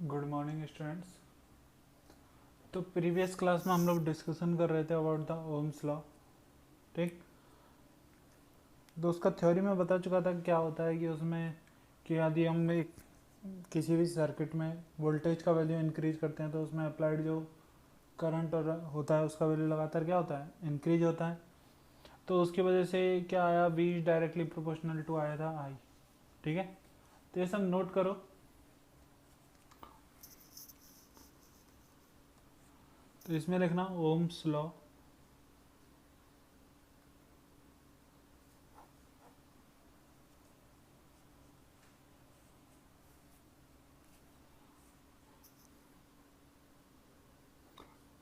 Good morning students. तो previous class में हम लोग डिस्कशन कर रहे थे अबाउट द ओम्स लॉ। ठीक, तो उसका थ्योरी में बता चुका था कि क्या होता है कि उसमें कि यदि हम एक किसी भी सर्किट में वोल्टेज का वैल्यू इंक्रीज करते हैं तो उसमें अप्लाइड जो करंट और होता है उसका वैल्यू लगातार क्या होता है, इंक्रीज होता है। तो उसकी वजह से क्या आया, वी डायरेक्टली प्रोपोर्शनल टू आया था आई। ठीक है, तो ये सब नोट करो। तो इसमें लिखना Ohm's law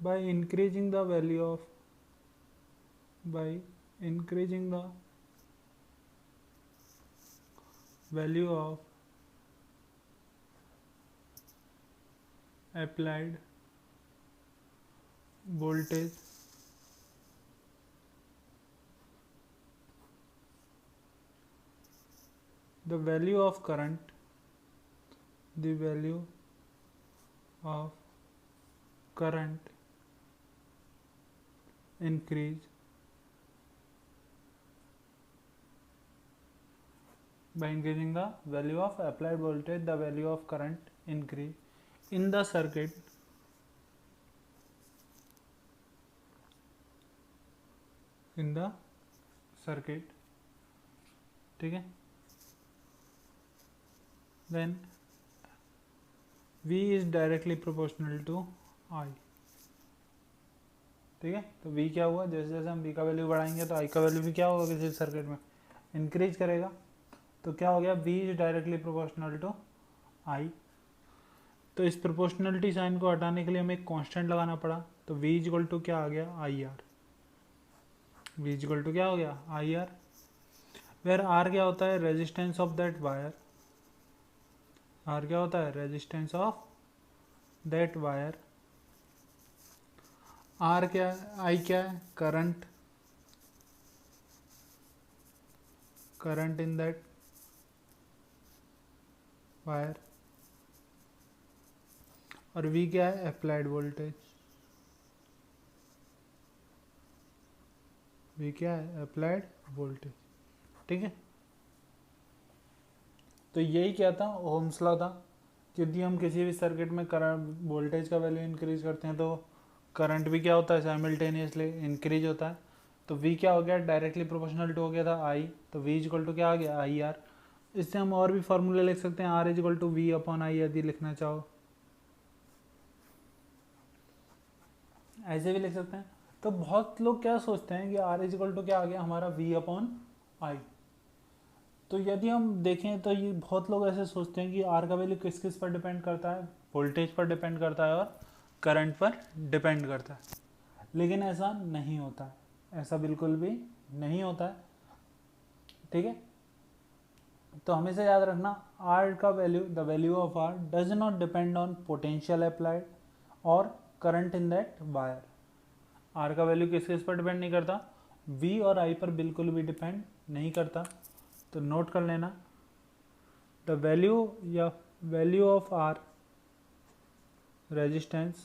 by increasing the value of by increasing the value of applied voltage the value of current the value of current increase by increasing the value of applied voltage the value of current increase in the circuit in the circuit। ठीक है, then V is directly proportional to I। ठीक है, तो V क्या हुआ, जैसे जैसे हम V का वैल्यू बढ़ाएंगे तो I का वैल्यू भी क्या होगा, किसी सर्किट में इंक्रीज करेगा। तो क्या हो गया, V is directly proportional to I। तो इस प्रोपोर्शनलिटी साइन को हटाने के लिए हमें एक कांस्टेंट लगाना पड़ा। तो V इक्वल टू क्या आ गया, I R. V equal to क्या हो गया, आई आर, वेयर R क्या होता है, resistance of that wire. R क्या होता है, resistance of that wire. R क्या है, I क्या है, current, current in that wire. और V क्या है, अप्लाइड वोल्टेज। V क्या है, अप्लाइड वोल्टेज। ठीक है, तो यही क्या था, ओम्स लॉ था। यदि हम किसी भी सर्किट में करंट वोल्टेज का वैल्यू इंक्रीज करते हैं तो करंट भी क्या होता है, साइमल्टेनियसली इंक्रीज होता है। तो V क्या हो गया, डायरेक्टली प्रोपोर्शनल टू हो गया था I। तो V इक्वल टू क्या आ गया, आई आर। इससे हम और भी फॉर्मूले लिख सकते हैं, R equal to V upon I, यदि लिखना चाहो ऐसे भी लिख सकते हैं। तो बहुत लोग क्या सोचते हैं कि R इक्वल टू क्या आ गया हमारा, V अपॉन आई। तो यदि हम देखें तो ये बहुत लोग ऐसे सोचते हैं कि आर का वैल्यू किस किस पर डिपेंड करता है, वोल्टेज पर डिपेंड करता है और करंट पर डिपेंड करता है। लेकिन ऐसा नहीं होता है, ऐसा बिल्कुल भी नहीं होता है। ठीक है, तो हमेशा याद रखना, आर का value, the value of R does not depend on potential applied और current in that wire. R का वैल्यू किस किस पर डिपेंड नहीं करता, वी और आई पर बिल्कुल भी डिपेंड नहीं करता। तो नोट कर लेना, द वैल्यू या value of R resistance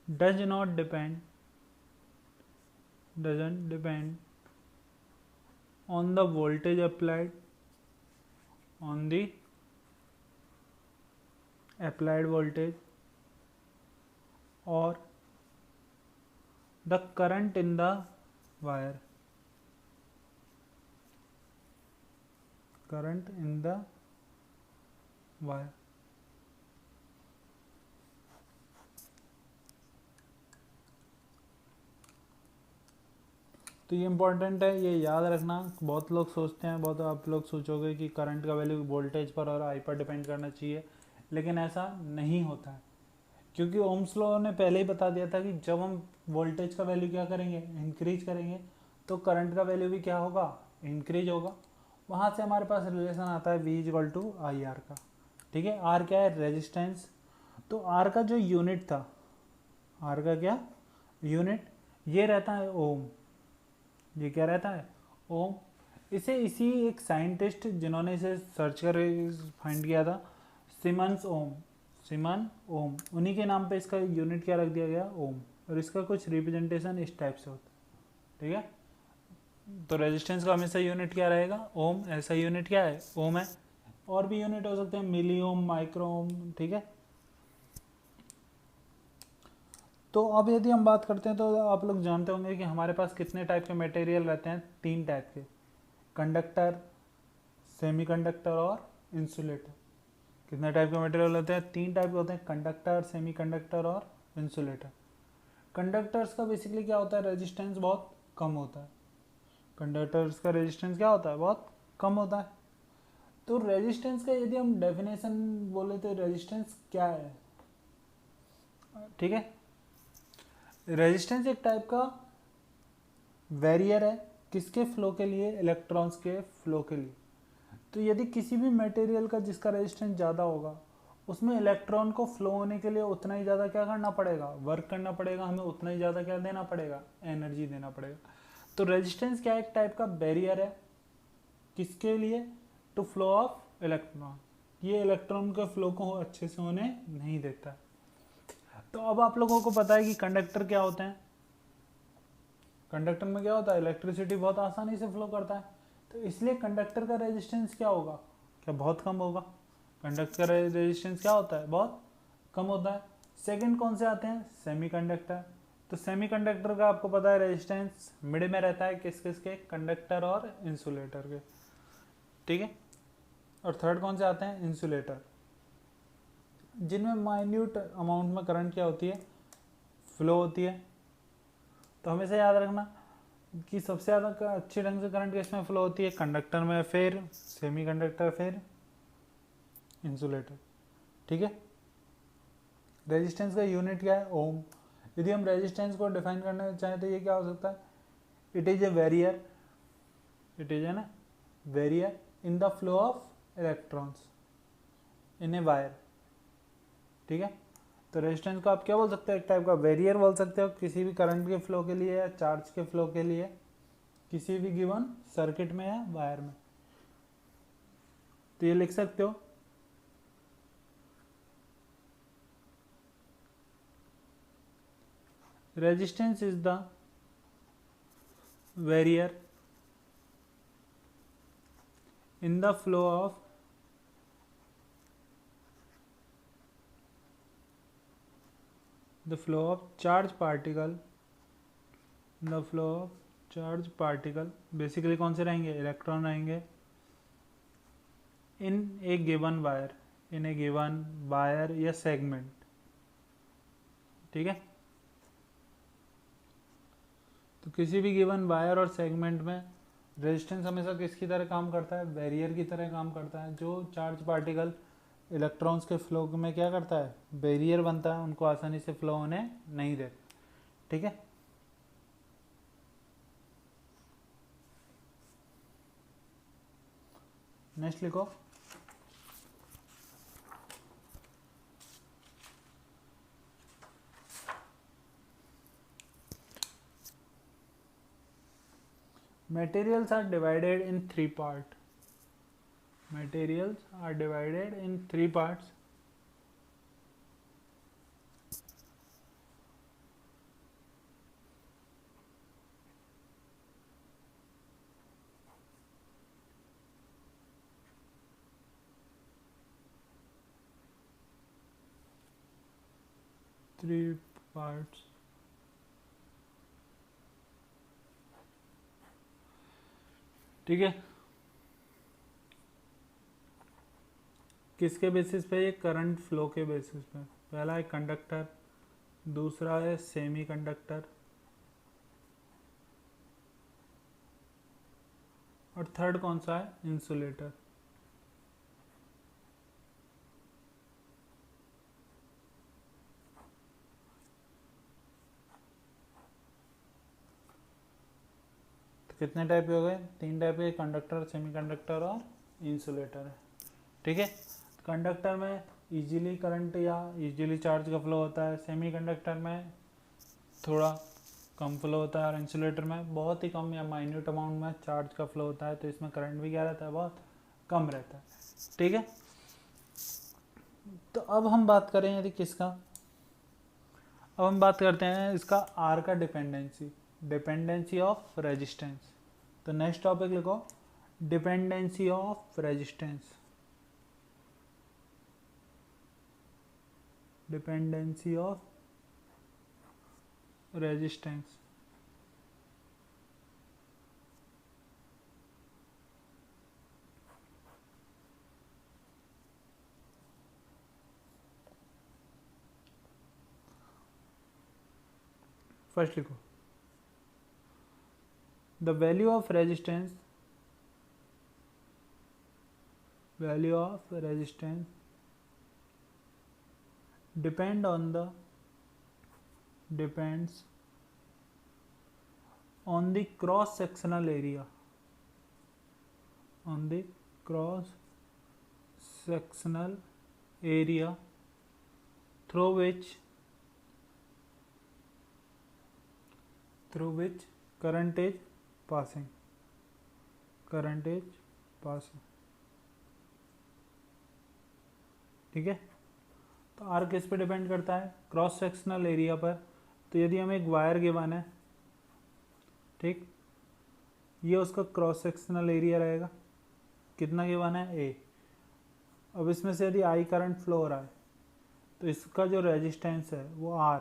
doesn't depend on the voltage applied on the applied voltage or the current in the wire, current in the wire। तो ये इम्पोर्टेंट है, ये याद रखना। बहुत लोग सोचते हैं, बहुत आप लोग सोचोगे कि करंट का वैल्यू वोल्टेज पर और आई पर डिपेंड करना चाहिए, लेकिन ऐसा नहीं होता है। क्योंकि ओम्स लॉ ने पहले ही बता दिया था कि जब हम वोल्टेज का वैल्यू क्या करेंगे, इंक्रीज करेंगे, तो करंट का वैल्यू भी क्या होगा, इंक्रीज होगा। वहाँ से हमारे पास रिलेशन आता है V equal to I R का। ठीक है, R क्या है, रेजिस्टेंस। तो R का जो यूनिट था, R का क्या यूनिट, ये रहता है ओम। ये क्या रहता है, ओम। इसे इसी एक साइंटिस्ट जिन्होंने इसे सर्च कर फाइंड किया था, सिमन ओम, उन्हीं के नाम पे इसका यूनिट क्या रख दिया गया, ओम। और इसका कुछ रिप्रेजेंटेशन इस टाइप से होता है, ठीक है। तो रेजिस्टेंस का हमेशा यूनिट क्या रहेगा, ओम। ऐसा यूनिट क्या है, ओम है। और भी यूनिट हो सकते हैं, मिली ओम, माइक्रो ओम, ठीक है। तो अब यदि हम बात करते हैं तो आप लोग जानते होंगे कि हमारे पास कितने टाइप के मटेरियल रहते हैं, 3 टाइप के, कंडक्टर, सेमीकंडक्टर और इंसुलेटर। कितने टाइप के मटेरियल होते हैं, 3 टाइप के होते हैं, कंडक्टर, सेमीकंडक्टर और इंसुलेटर। कंडक्टर्स का बेसिकली क्या होता है, रेजिस्टेंस बहुत कम होता है। कंडक्टर्स का रेजिस्टेंस क्या होता है, बहुत कम होता है। तो रेजिस्टेंस का यदि हम डेफिनेशन बोले तो रेजिस्टेंस क्या है, ठीक है। रेजिस्टेंस एक टाइप का बैरियर है, किसके फ्लो के लिए, इलेक्ट्रॉन्स के फ्लो के लिए। तो यदि किसी भी मटेरियल का जिसका रेजिस्टेंस ज़्यादा होगा, उसमें इलेक्ट्रॉन को फ्लो होने के लिए उतना ही ज़्यादा क्या करना पड़ेगा, वर्क करना पड़ेगा, हमें उतना ही ज़्यादा क्या देना पड़ेगा, एनर्जी देना पड़ेगा। तो रेजिस्टेंस क्या, एक टाइप का बैरियर है, किसके लिए, टू फ्लो ऑफ इलेक्ट्रॉन। ये इलेक्ट्रॉन के फ्लो को अच्छे से होने नहीं देता। तो अब आप लोगों को पता है कि कंडक्टर क्या होते हैं। कंडक्टर में क्या होता है, इलेक्ट्रिसिटी बहुत आसानी से फ्लो करता है। तो इसलिए कंडक्टर का रेजिस्टेंस क्या होगा, क्या बहुत कम होगा। कंडक्टर का रेजिस्टेंस क्या होता है, बहुत कम होता है। सेकंड कौन से आते हैं, सेमीकंडक्टर। तो सेमीकंडक्टर का आपको पता है रेजिस्टेंस मिड में रहता है, किस किस के, कंडक्टर और इंसुलेटर के, ठीक है। और थर्ड कौन से आते हैं, इंसुलेटर, जिनमें माइन्यूट अमाउंट में करंट क्या होती है, फ्लो होती है। तो हमेशा याद रखना कि सबसे ज़्यादा अच्छे ढंग से करंट किसमें फ्लो होती है, कंडक्टर में, फिर सेमीकंडक्टर, फिर इंसुलेटर, ठीक है। रेजिस्टेंस का यूनिट क्या है, ओम। यदि हम रेजिस्टेंस को डिफाइन करना चाहें तो ये क्या हो सकता है, it is a barrier, it is an barrier in the flow of electrons in a wire, ठीक है। तो रेजिस्टेंस को आप क्या बोल सकते हो, एक टाइप का बैरियर बोल सकते हो, किसी भी करंट के फ्लो के लिए या चार्ज के फ्लो के लिए, किसी भी गिवन सर्किट में या वायर में। तो ये लिख सकते हो, resistance is the barrier in the flow of charge particle, in the flow of charge particle, basically कौन से रहेंगे, इलेक्ट्रॉन रहेंगे, इन ए गिवन वायर, इन ए गिवन वायर या सेगमेंट, ठीक है। तो किसी भी गिवन वायर और सेगमेंट में रेजिस्टेंस हमेशा किसकी तरह काम करता है, बैरियर की तरह काम करता है। जो चार्ज पार्टिकल इलेक्ट्रॉन्स के फ्लो में क्या करता है, बैरियर बनता है, उनको आसानी से फ्लो होने नहीं देता, ठीक है। नेक्स्ट लिखो, materials are divided in 3 parts. Materials are divided in 3 parts. Three parts. ठीक है, किसके बेसिस पे, ये करंट फ्लो के बेसिस पे। पहला है कंडक्टर, दूसरा है सेमी कंडक्टर, और थर्ड कौन सा है, इंसुलेटर। तो कितने टाइप के हो गए, 3 टाइप के, कंडक्टर, सेमीकंडक्टर और इंसुलेटर है, ठीक है। कंडक्टर में इजीली करंट या इजीली चार्ज का फ्लो होता है, सेमीकंडक्टर में थोड़ा कम फ्लो होता है, और इंसुलेटर में बहुत ही कम या माइन्यूट अमाउंट में चार्ज का फ्लो होता है, तो इसमें करंट भी क्या रहता है, बहुत कम रहता है। ठीक है, तो अब हम बात करें यदि किसका, अब हम बात करते हैं इसका आर का डिपेंडेंसी, डिपेंडेंसी ऑफ रेजिस्टेंस। तो नेक्स्ट टॉपिक लिखो, dependency of resistance, dependency of resistance. First लिखो, the value of resistance, value of resistance depends on the cross sectional area, on the cross sectional area through which current is passing, current is passing। ठीक है, तो are किस पे depend करता है, cross sectional area पर। तो यदि हमें एक वायर गिवन है, ठीक, ये उसका क्रॉस सेक्शनल एरिया रहेगा, कितना गिवन है, ए। अब इसमें से यदि आई करंट फ्लो हो रहा है, तो इसका जो रेजिस्टेंस है वो आर,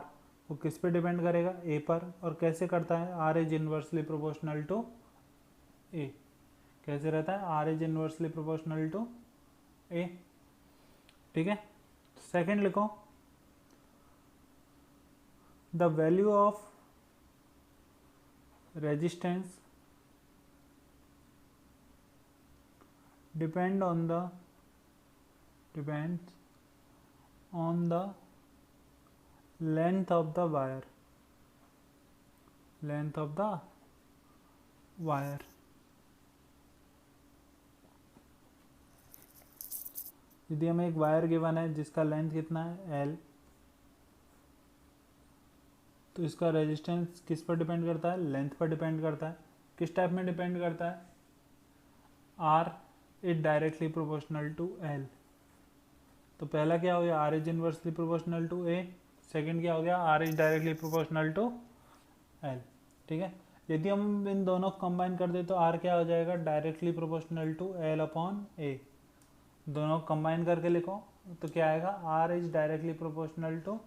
वो किस पे डिपेंड करेगा, ए पर। और कैसे करता है, R is inversely proportional to A. कैसे रहता है, R is inversely proportional to A. ठीक है, सेकंड लिखो, the value of resistance depends on the length of the wire, length of the wire। यदि हमें एक वायर गिवन है जिसका लेंथ कितना है, एल, तो इसका रेजिस्टेंस किस पर डिपेंड करता है, लेंथ पर डिपेंड करता है। किस टाइप में डिपेंड करता है, R is directly proportional to L. तो पहला क्या हो गया, R is inversely proportional to A. Second क्या हो गया, R is directly proportional to L. ठीक है, यदि हम इन दोनों को कंबाइन कर दे तो आर क्या हो जाएगा, directly proportional to L upon A. दोनों को कंबाइन करके लिखो तो क्या आएगा, R is directly proportional to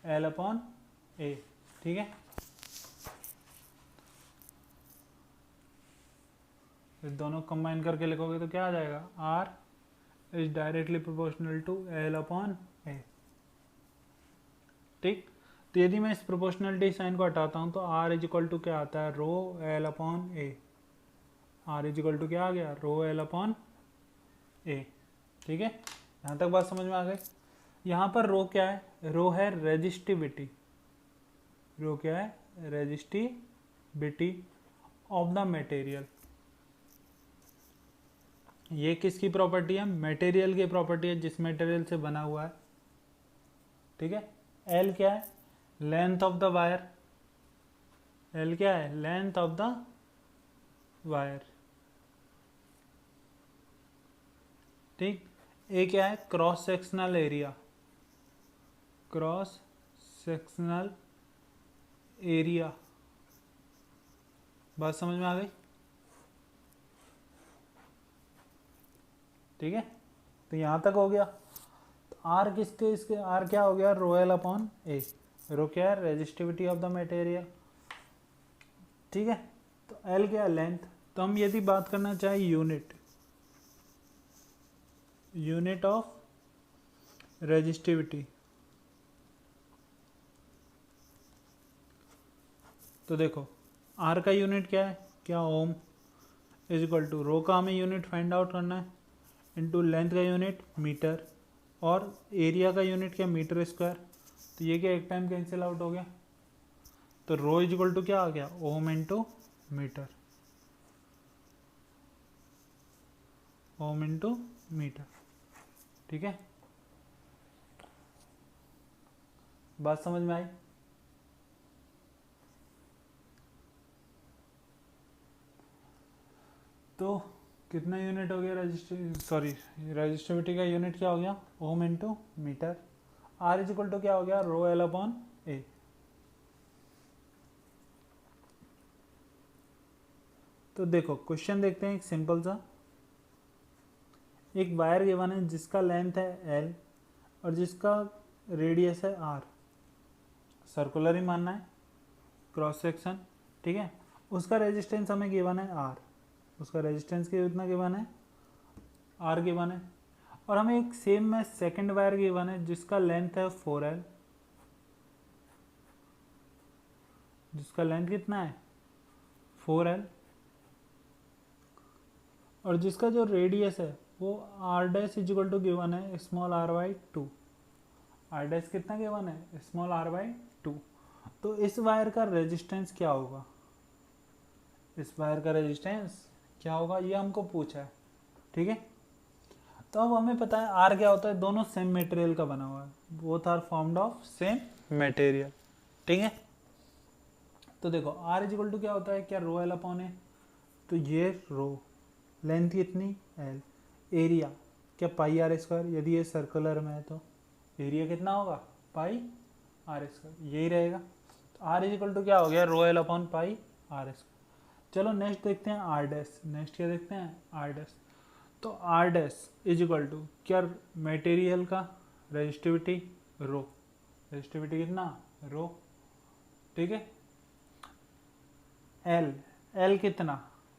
L upon A. ठीक है, दोनों कंबाइन करके लिखोगे तो क्या आ जाएगा, R is directly proportional to L upon A. ठीक, तो यदि मैं इस प्रोपोर्शनलिटी साइन को हटाता हूं तो आर इज इक्वल टू क्या आता है, rho L upon A. R is equal to क्या आ गया, रो एल अपॉन ए। ठीक है, यहां तक बात समझ में आ गई। यहां पर रो क्या है, रो है रेजिस्टिविटी, रो क्या है, रेजिस्टिविटी ऑफ द मटेरियल। ये किसकी प्रॉपर्टी है, मटेरियल की प्रॉपर्टी है, जिस मटेरियल से बना हुआ है। ठीक है, एल क्या है, length of the wire, L क्या है, लेंथ ऑफ द वायर। ठीक, ए क्या है, cross sectional area, cross sectional area. बात समझ में आ गई। ठीक है, तो यहां तक हो गया। तो आर किसके, इसके आर क्या हो गया, रो एल अपॉन ए। रो क्या है, रेजिस्टिविटी ऑफ द मटेरियल। ठीक है, तो एल क्या है, लेंथ। तो हम यदि बात करना चाहे यूनिट, यूनिट ऑफ रेजिस्टिविटी, तो देखो आर का यूनिट क्या है, क्या, ओम, इज इक्वल टू रो का हमें यूनिट फाइंड आउट करना है, इंटू लेंथ का यूनिट मीटर, और एरिया का यूनिट क्या, मीटर स्क्वायर। तो ये क्या एक टाइम कैंसिल आउट हो गया, तो रो इज इक्वल टू क्या आ गया, ohm into metre, ohm into metre. ठीक है, बात समझ में आई। तो कितना यूनिट हो गया रेजिस्टिविटी का यूनिट क्या हो गया, ohm into metre. R is equal to क्या हो गया, रो एल अपॉन ए। तो देखो क्वेश्चन देखते हैं एक सिंपल सा। एक वायर गिवन है जिसका लेंथ है एल और जिसका रेडियस है आर, सर्कुलर ही मानना है, क्रॉस सेक्शन, ठीक है। उसका रेजिस्टेंस हमें गिवन है आर, उसका रेजिस्टेंस कितना गिवन है, आर गिवन है। और हमें एक सेम में सेकंड वायर गिवन है जिसका लेंथ है 4L, जिसका लेंथ कितना है 4L, और जिसका जो रेडियस है वो R dash is equal to given है small R by 2। R dash कितना गिवन है, स्मॉल आर बाई 2। तो इस वायर का रेजिस्टेंस क्या होगा, इस वायर का रेजिस्टेंस क्या होगा, ये हमको पूछा है, ठीक है। तो अब हमें पता है आर क्या होता है, दोनों सेम मटेरियल का बना हुआ है, both are formed of same material, ठीक है। तो देखो आर इज इक्वल टू क्या होता है, क्या रो एल अपॉन ए, तो ये रो, लेंथ कितनी एल, एरिया क्या पाई आर स्क्वायर, यदि ये सर्कुलर में है तो एरिया कितना होगा पाई आर स्क्वायर, यही रहेगा। तो आर इज इक्वल टू क्या हो गया, rho L upon pi R square. चलो नेक्स्ट देखते हैं आर डैश, नेक्स्ट क्या देखते हैं आर डैश। तो R dash is equal to क्या, मटेरियल का रेजिस्टिविटी रो, रेजिस्टिविटी कितना रो, ठीक है। एल, एल कितना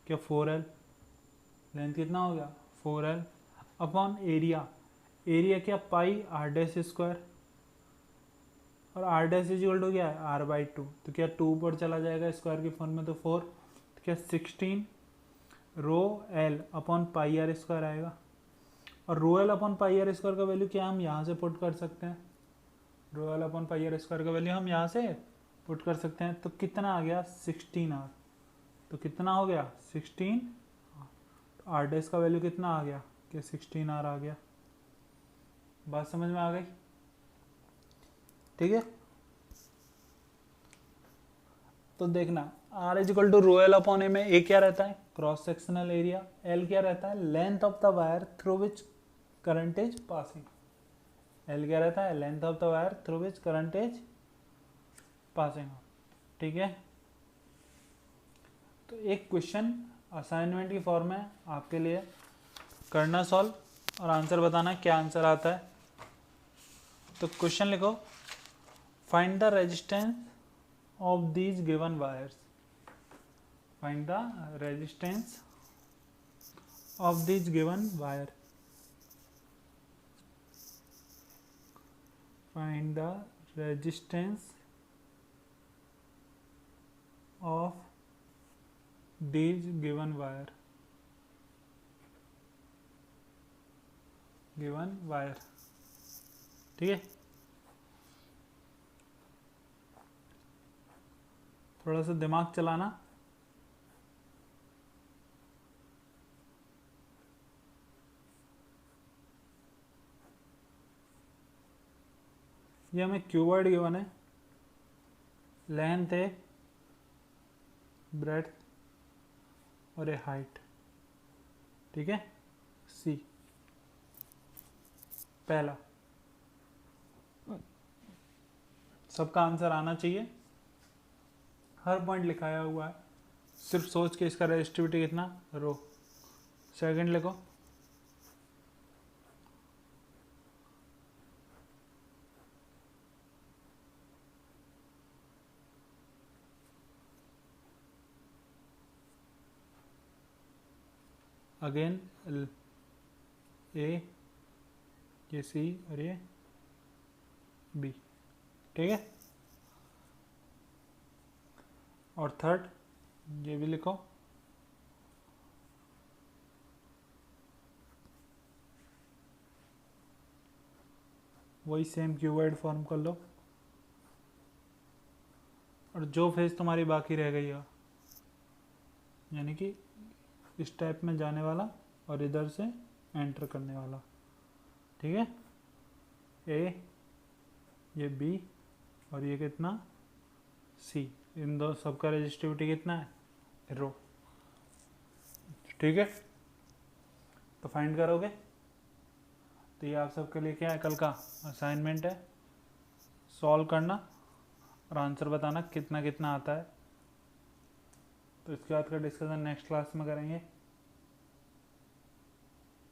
क्या 4L, लेंथ कितना हो गया 4L अपॉन एरिया, एरिया क्या पाई आर डैश स्क्वायर, और R dash is equal to क्या है आर बाई 2, तो क्या 2 ऊपर चला जाएगा स्क्वायर की फॉर्म में तो 4, तो क्या 16 rho L upon pi R square आएगा। और rho L upon pi R square का वैल्यू क्या हम यहाँ से पुट कर सकते हैं, rho L upon pi R square का वैल्यू हम यहाँ से पुट कर सकते हैं। तो कितना आ गया 16R, तो कितना हो गया 16, तो आर डैश का वैल्यू कितना आ गया कि 16R आ गया। बात समझ में आ गई, ठीक है। तो देखना R is equal to rho L upon A में ए क्या रहता है क्रॉस सेक्शनल एरिया, एल क्या रहता है length of the wire through which current is passing, L क्या रहता है length of the wire through which current is passing, ठीक है। तो एक क्वेश्चन असाइनमेंट की फॉर्म में आपके लिए करना सॉल्व और आंसर बताना क्या आंसर आता है। तो क्वेश्चन लिखो, find the resistance of these given wires, find the resistance of these given wire, find the resistance of these given wire, ठीक है। थोड़ा सा दिमाग चलाना, ये हमें क्यूबॉइड गिवन है, लेंथ है, ब्रेड्थ और ए हाइट, ठीक है। सी पहला, सबका आंसर आना चाहिए, हर पॉइंट लिखाया हुआ है, सिर्फ सोच के इसका रेजिस्टिविटी कितना रो। सेकंड लिखो, अगेन ए, ये सी और ये बी, ठीक है। और थर्ड ये भी लिखो, वही सेम क्यूबॉइड फॉर्म कर लो, और जो फेज तुम्हारी बाकी रह गई है यानी कि इस टाइप में जाने वाला और इधर से एंटर करने वाला, ठीक है। ए, ये बी और ये कितना सी, इन दो सबका रेजिस्टिविटी कितना है रो, ठीक है, तो फाइंड करोगे। तो ये आप सबके लिए क्या है, कल का असाइनमेंट है, सॉल्व करना और आंसर बताना कितना कितना आता है। तो इसके बाद का डिस्कशन नेक्स्ट क्लास में करेंगे।